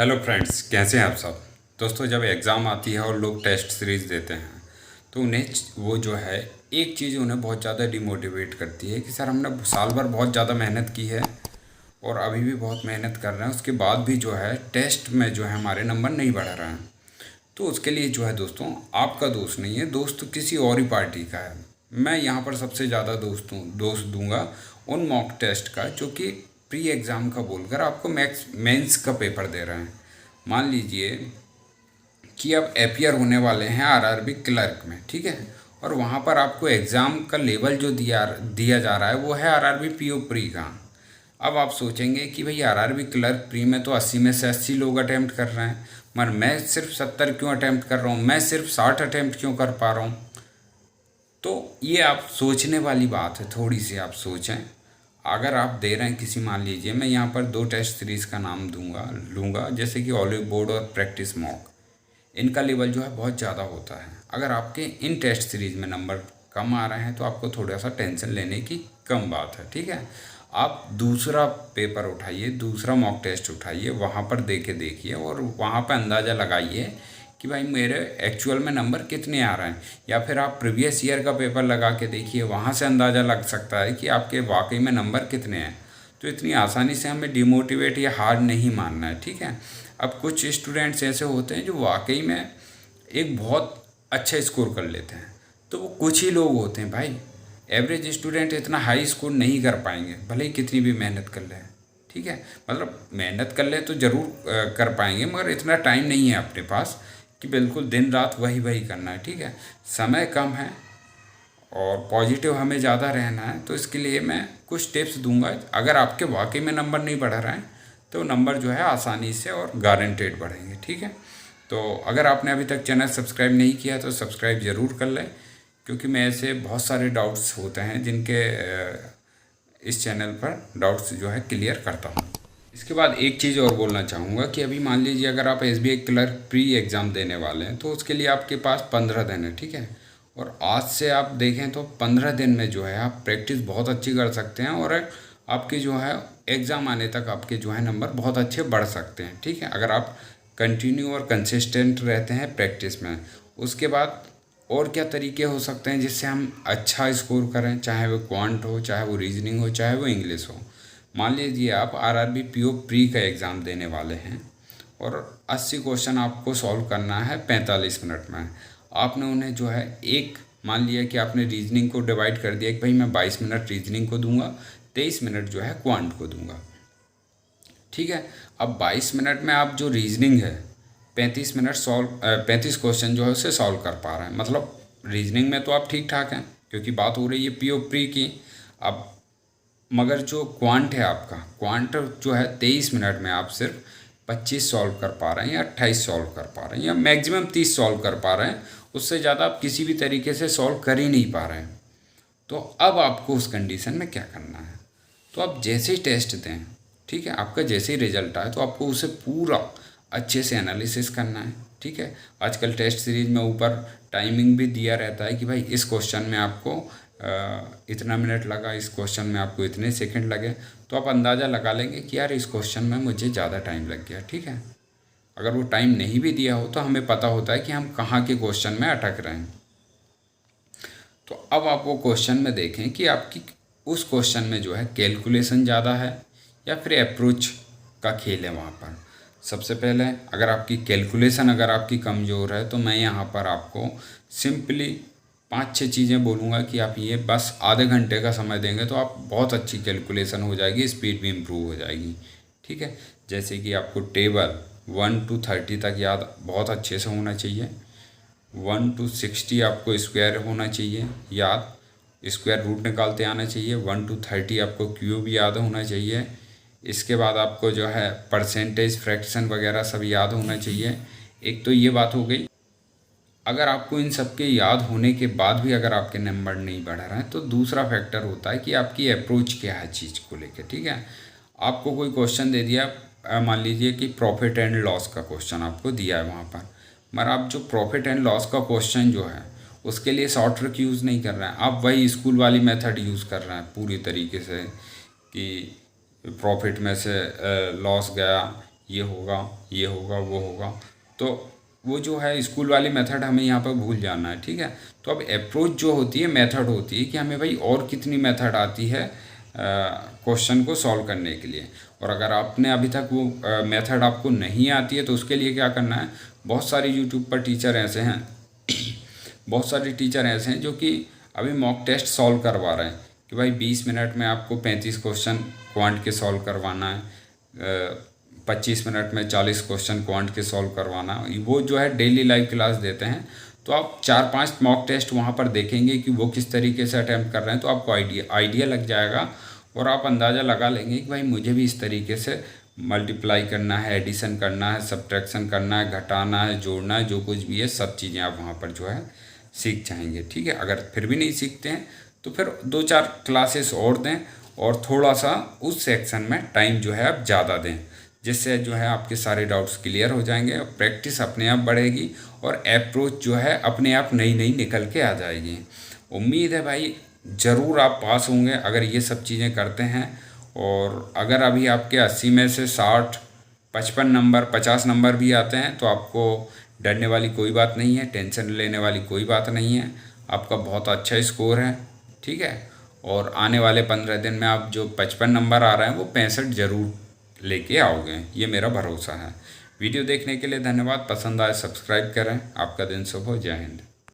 Hello friends, कैसे हैं आप सब। दोस्तों, जब एग्ज़ाम आती है और लोग टेस्ट सीरीज़ देते हैं तो उन्हें वो जो है एक चीज़ उन्हें बहुत ज़्यादा डिमोटिवेट करती है कि सर हमने साल भर बहुत ज़्यादा मेहनत की है और अभी भी बहुत मेहनत कर रहे हैं, उसके बाद भी जो है टेस्ट में जो है हमारे नंबर नहीं बढ़ रहे हैं। तो उसके लिए जो है दोस्तों, आपका दोस्त नहीं है, दोस्त किसी और ही पार्टी का है। मैं यहाँ पर सबसे ज़्यादा दोस्त दूंगा उन मॉक टेस्ट का जो कि प्री एग्ज़ाम का बोलकर आपको मैक्स मेंस का पेपर दे रहे हैं। मान लीजिए कि अब एपियर होने वाले हैं आरआरबी क्लर्क में, ठीक है, और वहाँ पर आपको एग्ज़ाम का लेवल जो दिया दिया जा रहा है वो है आरआरबी पीओ प्री का। अब आप सोचेंगे कि भाई आरआरबी क्लर्क प्री में तो 80 में से 80 लोग अटैम्प्ट कर रहे हैं, मगर मैं सिर्फ 70 क्यों अटैम्प्ट कर रहा हूँ, मैं सिर्फ 60 अटैम्प्ट क्यों कर पा रहा हूँ। तो ये आप सोचने वाली बात है, थोड़ी सी आप सोचें। अगर आप दे रहे हैं किसी, मान लीजिए मैं यहाँ पर दो टेस्ट सीरीज़ का नाम लूँगा, जैसे कि ऑलिव बोर्ड और प्रैक्टिस मॉक। इनका लेवल जो है बहुत ज़्यादा होता है। अगर आपके इन टेस्ट सीरीज़ में नंबर कम आ रहे हैं तो आपको थोड़ा सा टेंशन लेने की कम बात है, ठीक है। आप दूसरा पेपर उठाइए, दूसरा मॉक टेस्ट उठाइए, वहाँ पर दे के देखिए और वहाँ पर अंदाज़ा लगाइए कि भाई मेरे एक्चुअल में नंबर कितने आ रहे हैं। या फिर आप प्रीवियस ईयर का पेपर लगा के देखिए, वहाँ से अंदाज़ा लग सकता है कि आपके वाकई में नंबर कितने हैं। तो इतनी आसानी से हमें डिमोटिवेट या हार नहीं मानना है, ठीक है। अब कुछ स्टूडेंट्स ऐसे होते हैं जो वाकई में एक बहुत अच्छा स्कोर कर लेते हैं, तो वो कुछ ही लोग होते हैं भाई। एवरेज स्टूडेंट इतना हाई स्कोर नहीं कर पाएंगे, भले ही कितनी भी मेहनत कर लें, ठीक है। मतलब मेहनत कर ले तो ज़रूर कर पाएंगे, मगर इतना टाइम नहीं है अपने पास कि बिल्कुल दिन रात वही वही करना है, ठीक है। समय कम है और पॉजिटिव हमें ज़्यादा रहना है, तो इसके लिए मैं कुछ टिप्स दूंगा। अगर आपके वाकई में नंबर नहीं बढ़ रहे हैं तो नंबर जो है आसानी से और गारंटेड बढ़ेंगे, ठीक है। तो अगर आपने अभी तक चैनल सब्सक्राइब नहीं किया तो सब्सक्राइब ज़रूर कर लें, क्योंकि मैं ऐसे बहुत सारे डाउट्स होते हैं जिनके इस चैनल पर डाउट्स जो है क्लियर करता हूँ। इसके बाद एक चीज़ और बोलना चाहूँगा कि अभी मान लीजिए अगर आप एसबीआई क्लर्क प्री एग्ज़ाम देने वाले हैं तो उसके लिए आपके पास 15 दिन है, ठीक है। और आज से आप देखें तो 15 दिन में जो है आप प्रैक्टिस बहुत अच्छी कर सकते हैं और आपके जो है एग्ज़ाम आने तक आपके जो है नंबर बहुत अच्छे बढ़ सकते हैं, ठीक है, अगर आप कंटिन्यू और कंसिस्टेंट रहते हैं प्रैक्टिस में। उसके बाद और क्या तरीके हो सकते हैं जिससे हम अच्छा स्कोर करें, चाहे वो क्वांट हो, चाहे वो रीजनिंग हो, चाहे वो इंग्लिश हो। मान लीजिए आप आरआरबी पीओ प्री का एग्ज़ाम देने वाले हैं और 80 क्वेश्चन आपको सॉल्व करना है 45 मिनट में। आपने उन्हें जो है एक, मान लिया कि आपने रीजनिंग को डिवाइड कर दिया कि भाई मैं 22 मिनट रीजनिंग को दूंगा, 23 मिनट जो है क्वांट को दूंगा, ठीक है। अब 22 मिनट में आप जो रीजनिंग है 35 क्वेश्चन जो है उसे सॉल्व कर पा रहे हैं। मतलब रीजनिंग में तो आप ठीक ठाक हैं क्योंकि बात हो रही है पीओ प्री की। अब मगर जो क्वांट है, आपका क्वांट जो है 23 मिनट में आप सिर्फ 25 सॉल्व कर पा रहे हैं या 28 सॉल्व कर पा रहे हैं या मैक्सिमम 30 सॉल्व कर पा रहे हैं। उससे ज़्यादा आप किसी भी तरीके से सॉल्व कर ही नहीं पा रहे हैं। तो अब आपको उस कंडीशन में क्या करना है, तो आप जैसे ही टेस्ट दें, ठीक है, आपका जैसे ही रिजल्ट आए तो आपको उसे पूरा अच्छे से एनालिसिस करना है, ठीक है। आजकल टेस्ट सीरीज में ऊपर टाइमिंग भी दिया रहता है कि भाई इस क्वेश्चन में आपको इतना मिनट लगा, इस क्वेश्चन में आपको इतने सेकंड लगे। तो आप अंदाज़ा लगा लेंगे कि यार इस क्वेश्चन में मुझे ज़्यादा टाइम लग गया, ठीक है। अगर वो टाइम नहीं भी दिया हो तो हमें पता होता है कि हम कहाँ के क्वेश्चन में अटक रहे हैं। तो अब आप वो क्वेश्चन में देखें कि आपकी उस क्वेश्चन में जो है कैलकुलेशन ज़्यादा है या फिर अप्रोच का खेल है। वहाँ पर सबसे पहले अगर आपकी कैलकुलेशन अगर आपकी कमज़ोर है तो मैं यहाँ पर आपको सिंपली 5-6 चीज़ें बोलूँगा कि आप ये बस आधे घंटे का समय देंगे तो आप बहुत अच्छी कैलकुलेशन हो जाएगी, स्पीड भी इम्प्रूव हो जाएगी, ठीक है। जैसे कि आपको टेबल 1 to 30 तक याद बहुत अच्छे से होना चाहिए। 1 to 60 आपको स्क्वायर होना चाहिए याद, स्क्वायर रूट निकालते आना चाहिए। 1 to 30 आपको क्यूब याद होना चाहिए। इसके बाद आपको जो है परसेंटेज, फ्रैक्शन वगैरह सब याद होना चाहिए। एक तो ये बात हो गई। अगर आपको इन सब के याद होने के बाद भी अगर आपके नंबर नहीं बढ़ रहे हैं तो दूसरा फैक्टर होता है कि आपकी अप्रोच क्या है चीज़ को लेकर, ठीक है। आपको कोई क्वेश्चन दे दिया, मान लीजिए कि प्रॉफिट एंड लॉस का क्वेश्चन आपको दिया है वहाँ पर, मगर आप जो प्रॉफिट एंड लॉस का क्वेश्चन जो है उसके लिए शॉर्ट ट्रिक यूज़ नहीं कर रहे हैं, आप वही स्कूल वाली मेथड यूज़ कर रहे हैं पूरी तरीके से कि प्रॉफिट में से लॉस गया ये होगा, ये होगा, वो होगा। तो वो जो है स्कूल वाली मेथड हमें यहाँ पर भूल जाना है, ठीक है। तो अब अप्रोच जो होती है, मेथड होती है कि हमें भाई और कितनी मेथड आती है क्वेश्चन को सॉल्व करने के लिए। और अगर आपने अभी तक वो मेथड आपको नहीं आती है तो उसके लिए क्या करना है, बहुत सारे यूट्यूब पर टीचर ऐसे हैं बहुत सारे टीचर ऐसे हैं जो कि अभी मॉक टेस्ट सॉल्व करवा रहे हैं कि भाई 20 मिनट में आपको 35 क्वेश्चन क्वांट के सॉल्व करवाना है, 25 मिनट में 40 क्वेश्चन क्वांट के सॉल्व करवाना है। वो जो है डेली लाइव क्लास देते हैं। तो आप 4-5 मॉक टेस्ट वहाँ पर देखेंगे कि वो किस तरीके से अटैम्प्ट कर रहे हैं, तो आपको आइडिया लग जाएगा और आप अंदाज़ा लगा लेंगे कि भाई मुझे भी इस तरीके से मल्टीप्लाई करना है, एडिशन करना है, सब्ट्रैक्शन करना है, घटाना है, जोड़ना है, जो कुछ भी है सब चीज़ें आप वहाँ पर जो है सीख जाएंगे, ठीक है। अगर फिर भी नहीं सीखते हैं तो फिर 2-4 क्लासेस और दें और थोड़ा सा उस सेक्शन में टाइम जो है आप ज़्यादा दें, जिससे जो है आपके सारे डाउट्स क्लियर हो जाएंगे और प्रैक्टिस अपने आप बढ़ेगी और अप्रोच जो है अपने आप नई नई निकल के आ जाएगी। उम्मीद है भाई ज़रूर आप पास होंगे अगर ये सब चीज़ें करते हैं। और अगर अभी आपके 80 में से 60, 55 नंबर, 50 नंबर भी आते हैं तो आपको डरने वाली कोई बात नहीं है, टेंशन लेने वाली कोई बात नहीं है। आपका बहुत अच्छा स्कोर है, ठीक है। और आने वाले 15 दिन में आप जो 55 नंबर आ रहे हैं वो 65 ज़रूर लेके आओगे, ये मेरा भरोसा है। वीडियो देखने के लिए धन्यवाद। पसंद आए सब्सक्राइब करें। आपका दिन शुभ हो। जय हिंद।